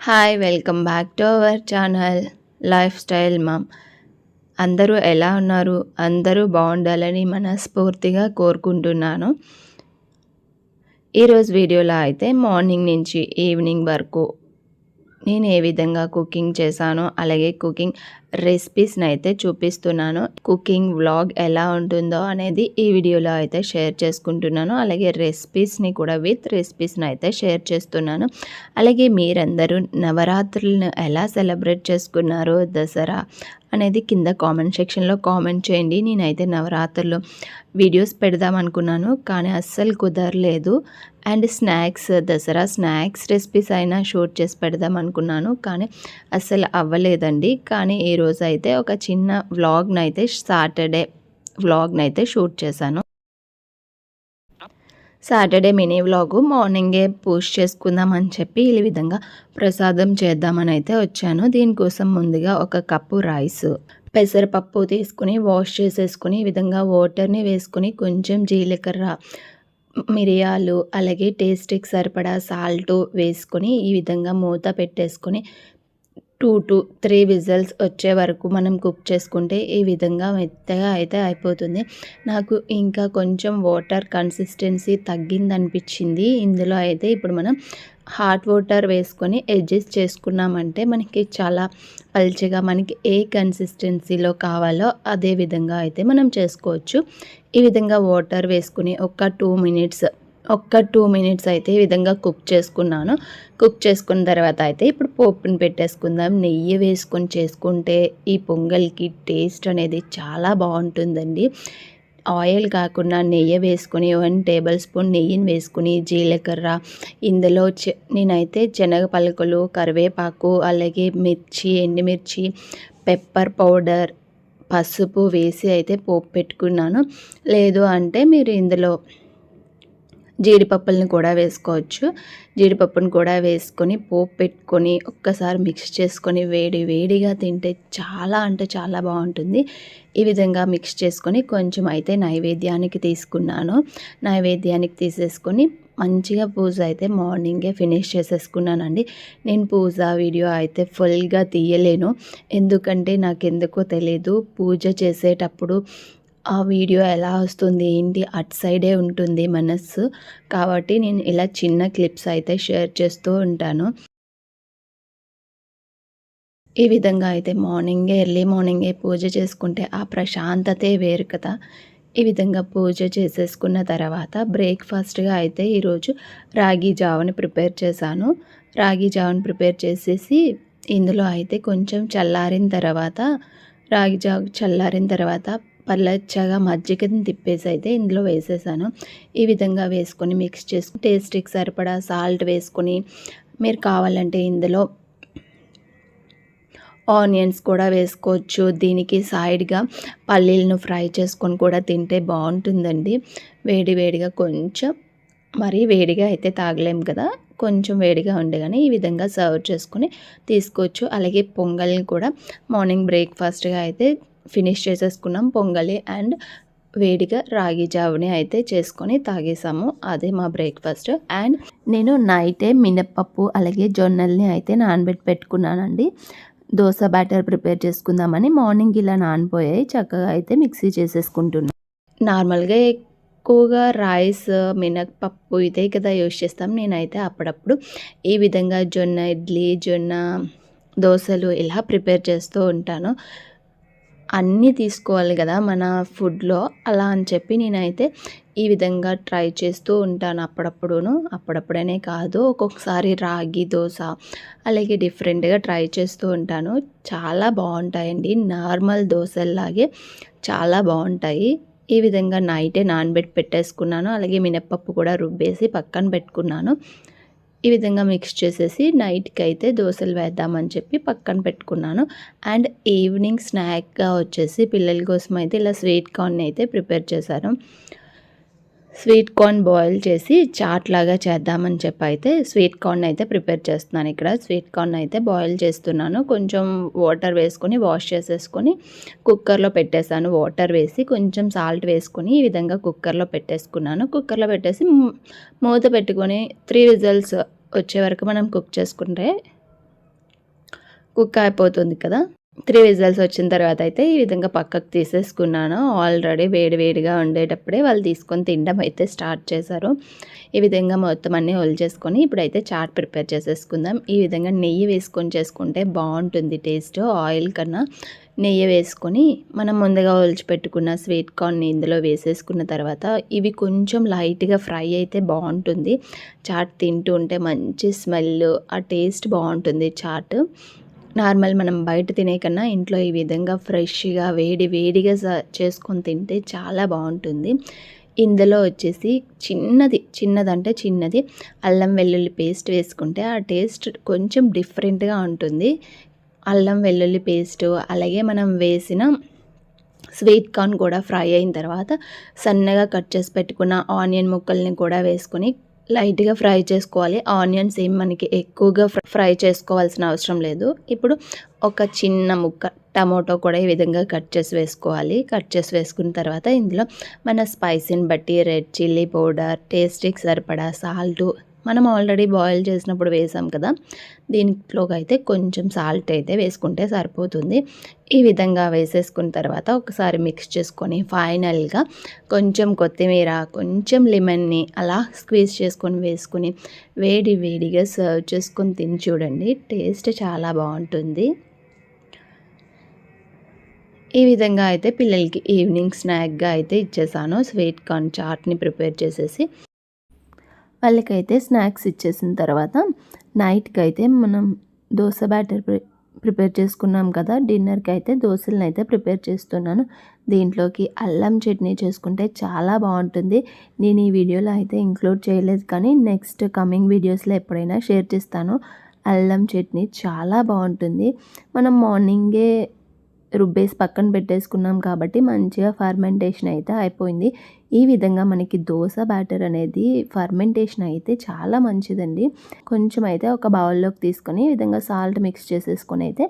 Hi welcome back to our channel lifestyle mom. అందరూ ఎలా ఉన్నారు? అందరూ బాగుండాలని మనస్ఫూర్తిగా కోరుకుంటున్నాను. ఈరోజు వీడియోలో అయితే మార్నింగ్ నుంచి ఈవినింగ్ వరకు నేను ఏ విధంగా కుకింగ్ చేశానో అలాగే కుకింగ్ రెసిపీస్ని అయితే చూపిస్తున్నాను. కుకింగ్ వ్లాగ్ ఎలా ఉంటుందో అనేది ఈ వీడియోలో అయితే షేర్ చేసుకుంటున్నాను. అలాగే రెసిపీస్ని కూడా విత్ రెసిపీస్ని అయితే షేర్ చేస్తున్నాను. అలాగే మీరందరూ నవరాత్రులను ఎలా సెలబ్రేట్ చేసుకున్నారో, దసరా అనేది కింద కామెంట్ సెక్షన్లో కామెంట్ చేయండి. నేనైతే నవరాత్రులు వీడియోస్ పెడదాం అనుకున్నాను, కానీ అస్సలు కుదరలేదు. And snacks, Dasara snacks recipes అయినా షూట్ చేసి పెడదాం అనుకున్నాను, కానీ అస్సలు అవ్వలేదండి. కానీ ఈరోజు అయితే ఒక చిన్న వ్లాగ్ని అయితే సాటర్డే వ్లాగ్ని అయితే షూట్ చేశాను. సాటర్డే మినీ వ్లాగు మార్నింగే పోస్ట్ చేసుకుందాం అని చెప్పి ఈ విధంగా ప్రసాదం చేద్దామని అయితే వచ్చాను. దీనికోసం ముందుగా ఒక కప్పు రైస్, పెసరపప్పు తీసుకుని వాష్ చేసేసుకుని ఈ విధంగా వాటర్ని వేసుకుని కొంచెం జీలకర్ర, మిరియాలు అలాగే టేస్ట్కి సరిపడా సాల్ట్ వేసుకొని ఈ విధంగా మూత పెట్టేసుకొని 2 to 3 విజిల్స్ వచ్చే వరకు మనం కుక్ చేసుకుంటే ఈ విధంగా మెత్తగా అయితే అయిపోతుంది. నాకు ఇంకా కొంచెం వాటర్ కన్సిస్టెన్సీ తగ్గిందనిపించింది. ఇందులో అయితే ఇప్పుడు మనం హాట్ వాటర్ వేసుకొని అడ్జస్ట్ చేసుకున్నామంటే మనకి చాలా పల్చగా మనకి ఏ కన్సిస్టెన్సీలో కావాలో అదే విధంగా అయితే మనం చేసుకోవచ్చు. ఈ విధంగా వాటర్ వేసుకుని ఒక 2 మినిట్స్ అయితే ఈ విధంగా కుక్ చేసుకున్నాను. కుక్ చేసుకున్న తర్వాత అయితే ఇప్పుడు పోపుని పెట్టేసుకుందాం. నెయ్యి వేసుకొని చేసుకుంటే ఈ పొంగల్కి టేస్ట్ అనేది చాలా బాగుంటుందండి. ఆయిల్ కాకుండా నెయ్యి వేసుకొని 1 టేబుల్ స్పూన్ నెయ్యిని వేసుకుని జీలకర్ర, ఇందులో నేనైతే శనగ పలుకులు, కరివేపాకు అలాగే మిర్చి, ఎండుమిర్చి, పెప్పర్ పౌడర్, పసుపు వేసి అయితే పోపు పెట్టుకున్నాను. లేదు అంటే మీరు ఇందులో జీడిపప్పులను కూడా వేసుకోవచ్చు. జీడిపప్పును కూడా వేసుకొని పోపు పెట్టుకొని ఒక్కసారి మిక్స్ చేసుకొని వేడిగా తింటే చాలా అంటే చాలా బాగుంటుంది. ఈ విధంగా మిక్స్ చేసుకొని కొంచెం అయితే నైవేద్యానికి తీసుకున్నాను. నైవేద్యానికి తీసేసుకొని మంచిగా పూజ అయితే మార్నింగే ఫినిష్ చేసేసుకున్నానండి. నేను పూజ వీడియో అయితే ఫుల్గా తీయలేను, ఎందుకంటే నాకెందుకో తెలీదు పూజ చేసేటప్పుడు ఆ వీడియో ఎలా వస్తుంది ఏంటి అటు సైడే ఉంటుంది మనస్సు, కాబట్టి నేను ఇలా చిన్న క్లిప్స్ అయితే షేర్ చేస్తూ ఉంటాను. ఈ విధంగా అయితే ఎర్లీ మార్నింగే పూజ చేసుకుంటే ఆ ప్రశాంతతే వేరు కదా. ఈ విధంగా పూజ చేసేసుకున్న తర్వాత బ్రేక్ఫాస్ట్గా అయితే ఈరోజు రాగి జావని ప్రిపేర్ చేశాను. రాగి జావని ప్రిపేర్ చేసేసి ఇందులో అయితే కొంచెం రాగి జావ చల్లారిన తర్వాత పల్లచ్చగా మజ్జిగని తిప్పేసి అయితే ఇందులో వేసేసాను. ఈ విధంగా వేసుకొని మిక్స్ చేసుకుని టేస్ట్కి సరిపడా సాల్ట్ వేసుకొని, మీరు కావాలంటే ఇందులో ఆనియన్స్ కూడా వేసుకోవచ్చు. దీనికి సైడ్గా పల్లీలను ఫ్రై చేసుకొని కూడా తింటే బాగుంటుందండి. వేడిగా కొంచెం మరీ వేడిగా అయితే తాగలేము కదా, కొంచెం వేడిగా ఉండగానే ఈ విధంగా సర్వ్ చేసుకొని తీసుకోవచ్చు. అలాగే పొంగల్ని కూడా మార్నింగ్ బ్రేక్ఫాస్ట్గా అయితే ఫినిష్ చేసేసుకున్నాం. పొంగలి అండ్ వేడిగా రాగి జావని అయితే చేసుకొని తాగేసాము. అదే మా బ్రేక్ఫాస్ట్. అండ్ నేను నైటే మినప్పప్పు అలాగే జొన్నల్ని అయితే నానబెట్టి పెట్టుకున్నానండి. దోశ బ్యాటర్ ప్రిపేర్ చేసుకుందామని మార్నింగ్ ఇలా నానిపోయాయి, చక్కగా అయితే మిక్సీ చేసేసుకుంటున్నాను. నార్మల్గా ఎక్కువగా రైస్, మినప్పప్పు ఇదే కదా యూజ్ చేస్తాం. నేనైతే అప్పుడప్పుడు ఈ విధంగా జొన్న ఇడ్లీ, జొన్న దోశలు ఇలా ప్రిపేర్ చేస్తూ ఉంటాను. అన్నీ తీసుకోవాలి కదా మన ఫుడ్లో, అలా అని చెప్పి నేనైతే ఈ విధంగా ట్రై చేస్తూ ఉంటాను అప్పుడప్పుడనే కాదు, ఒక్కొక్కసారి రాగి దోశ అలాగే డిఫరెంట్గా ట్రై చేస్తూ ఉంటాను. చాలా బాగుంటాయండి, నార్మల్ దోశల్లాగే చాలా బాగుంటాయి. ఈ విధంగా నైటే నానబెట్టి పెట్టేసుకున్నాను. అలాగే మినప్పప్పు కూడా రుబ్బేసి పక్కన పెట్టుకున్నాను. ఈ విధంగా మిక్స్ చేసేసి నైట్కి అయితే దోశలు వేద్దామని చెప్పి పక్కన పెట్టుకున్నాను. అండ్ ఈవినింగ్ స్నాక్గా వచ్చేసి పిల్లల కోసం అయితే ఇలా స్వీట్ కార్న్ అయితే ప్రిపేర్ చేశాను. స్వీట్ కార్న్ బాయిల్ చేసి చాట్ లాగా చేద్దామని చెప్పి అయితే స్వీట్ కార్న్ అయితే ప్రిపేర్ చేస్తున్నాను. ఇక్కడ స్వీట్ కార్న్ అయితే బాయిల్ చేస్తున్నాను. కొంచెం వాటర్ వేసుకొని వాష్ చేసేసుకొని కుక్కర్లో పెట్టేశాను. వాటర్ వేసి కొంచెం సాల్ట్ వేసుకొని ఈ విధంగా కుక్కర్లో పెట్టేసుకున్నాను. కుక్కర్లో పెట్టేసి మూత పెట్టుకొని 3 విజిల్స్ వచ్చే వరకు మనం కుక్ చేసుకుంటే కుక్ అయిపోతుంది కదా. 3 విజిల్స్ వచ్చిన తర్వాత అయితే ఈ విధంగా పక్కకు తీసేసుకున్నాను. ఆల్రెడీ వేడిగా ఉండేటప్పుడే వాళ్ళు తీసుకొని తినడం అయితే స్టార్ట్ చేశారు. ఈ విధంగా మొత్తం అన్నీ ఒలిచేసుకొని ఇప్పుడైతే చాట్ ప్రిపేర్ చేసేసుకుందాం. ఈ విధంగా నెయ్యి వేసుకొని చేసుకుంటే బాగుంటుంది టేస్ట్. ఆయిల్ కన్నా నెయ్యి వేసుకొని మనం ముందుగా ఒలిచిపెట్టుకున్న స్వీట్ కార్న్ని ఇందులో వేసేసుకున్న తర్వాత ఇవి కొంచెం లైట్గా ఫ్రై అయితే బాగుంటుంది. చాట్ తింటూ ఉంటే మంచి స్మెల్, ఆ టేస్ట్ బాగుంటుంది చాట్. నార్మల్ మనం బయట తినే కన్నా ఇంట్లో ఈ విధంగా ఫ్రెష్గా వేడిగా చేసుకొని తింటే చాలా బాగుంటుంది. ఇందులో వచ్చేసి చిన్నది అల్లం వెల్లుల్లి పేస్ట్ వేసుకుంటే ఆ టేస్ట్ కొంచెం డిఫరెంట్గా ఉంటుంది. అల్లం వెల్లుల్లి పేస్టు అలాగే మనం వేసిన స్వీట్ కార్న్ కూడా ఫ్రై అయిన తర్వాత సన్నగా కట్ చేసి పెట్టుకున్న ఆనియన్ ముక్కల్ని కూడా వేసుకొని లైట్గా ఫ్రై చేసుకోవాలి. ఆనియన్స్ ఏం మనకి ఎక్కువగా ఫ్రై చేసుకోవాల్సిన అవసరం లేదు. ఇప్పుడు ఒక చిన్న ముక్క టమోటో కూడా ఈ విధంగా కట్ చేసి వేసుకోవాలి. కట్ చేసి వేసుకున్న తర్వాత ఇందులో మన స్పైసీని బట్టి రెడ్ చిల్లీ పౌడర్, టేస్ట్కి సరిపడా సాల్టు, మనం ఆల్రెడీ బాయిల్ చేసినప్పుడు వేసాం కదా, దీంట్లోకి అయితే కొంచెం సాల్ట్ అయితే వేసుకుంటే సరిపోతుంది. ఈ విధంగా వేసేసుకున్న తర్వాత ఒకసారి మిక్స్ చేసుకొని ఫైనల్గా కొంచెం కొత్తిమీర, కొంచెం లెమన్ని అలా స్క్వీజ్ చేసుకొని వేసుకొని వేడిగా సర్వ్ చేసుకొని తిని చూడండి. టేస్ట్ చాలా బాగుంటుంది. ఈ విధంగా అయితే పిల్లలకి ఈవినింగ్ స్నాక్గా అయితే ఇచ్చేసాను. స్వీట్ కార్న్ చాట్ని ప్రిపేర్ చేసేసి వాళ్ళకైతే స్నాక్స్ ఇచ్చేసిన తర్వాత నైట్కి అయితే మనం దోశ బ్యాటర్ ప్రిపేర్ చేసుకున్నాం కదా, డిన్నర్కి అయితే దోశలను అయితే ప్రిపేర్ చేస్తున్నాను. దీంట్లోకి అల్లం చట్నీ చేసుకుంటే చాలా బాగుంటుంది. నేను ఈ వీడియోలో అయితే ఇంక్లూడ్ చేయలేదు, కానీ నెక్స్ట్ కమింగ్ వీడియోస్లో ఎప్పుడైనా షేర్ చేస్తాను. అల్లం చట్నీ చాలా బాగుంటుంది. మనం మార్నింగే రుబ్బేసి పక్కన పెట్టేసుకున్నాం కాబట్టి మంచిగా ఫర్మెంటేషన్ అయితే అయిపోయింది. ఈ విధంగా మనకి దోశ బ్యాటర్ అనేది ఫర్మెంటేషన్ అయితే చాలా మంచిదండి. కొంచెం అయితే ఒక బౌల్లోకి తీసుకొని ఈ విధంగా సాల్ట్ మిక్స్ చేసేసుకొని అయితే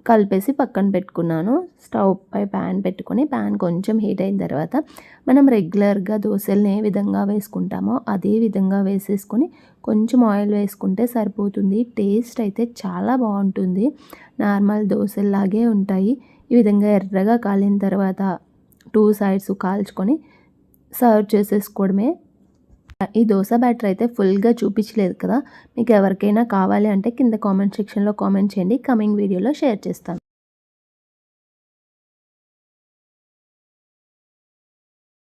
కలిపేసి పక్కన పెట్టుకున్నాను. స్టవ్ పై ప్యాన్ పెట్టుకొని ప్యాన్ కొంచెం హీట్ అయిన తర్వాత మనం రెగ్యులర్గా దోశల్ని ఏ విధంగా వేసుకుంటామో అదే విధంగా వేసేసుకొని కొంచెం ఆయిల్ వేసుకుంటే సరిపోతుంది. టేస్ట్ అయితే చాలా బాగుంటుంది. నార్మల్ దోశల్లాగే ఉంటాయి. ఈ విధంగా ఎర్రగా కాలిన తర్వాత 2 సైడ్స్ కాల్చుకొని సర్వ్ చేసేసుకోవడమే. ఈ దోశ బ్యాటర్ అయితే ఫుల్గా చూపించలేదు కదా, మీకు ఎవరికైనా కావాలి అంటే కింద కామెంట్ సెక్షన్లో కామెంట్ చేయండి. కమింగ్ వీడియోలో షేర్ చేస్తాను.